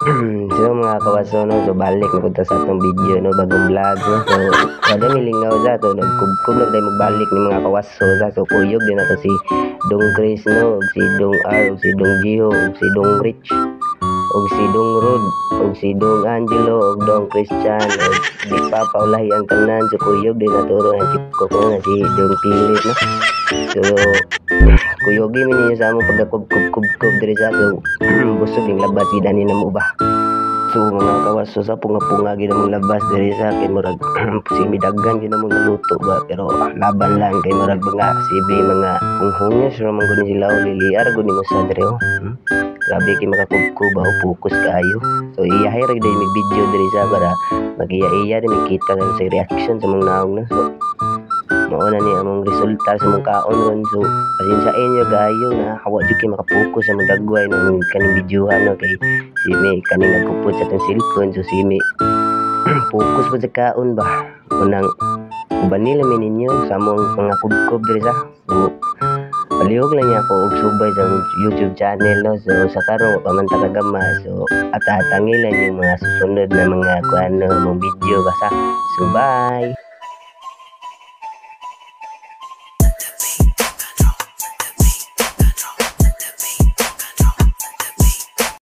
So mga kawaso no, so balik na punta sa atong video no, bagong vlog no. So kada milingaw sa to nagkubkub na tayo magbalik ni mga kawaso sa so kuyog din nato si Dong Chris no, ug si Dong R, ug si Dong Jiho, ug si Dong Rich, ug si Dong Rod, ug si Dong Angelo, ug Dong Christian, ug di pa paulahi ang tanan so kuyog din nato ro ang chip ko na si Dong Philip no. So kuyogi mi ninyo sa among pagkakub-kub diri sa so busog yung labas gid ani namo ba. So mga kawaso sa punga-punga gid among labas diri sa akin murag si midaggan gid among naluto ba pero laban lang kay murag mga sibi mga hunghungya sura man gud sila o liliar gud nimo sa diri oh. Grabe kay makakubkub o focus kayo. So iyahay ra gid mi video diri sa para magiya-iya din kita sa reaction sa mga naong na. So mao na ni among resulta sa mga kaon ron so pasensyain nyo gayo na hawa jud kay makapokus sa mga dagway no kaning videohan no kay si May kaning nagkupot sa tong cellphone so si May focus pa sa kaon ba unang uban nila mi ninyo sa among mga kubkob diri sa so palihog lang niya ako og subay sa YouTube channel no so sa karon wa pa man ta kagama so at-atangi lang yung mga susunod na mga kuan no mga video basta so bye.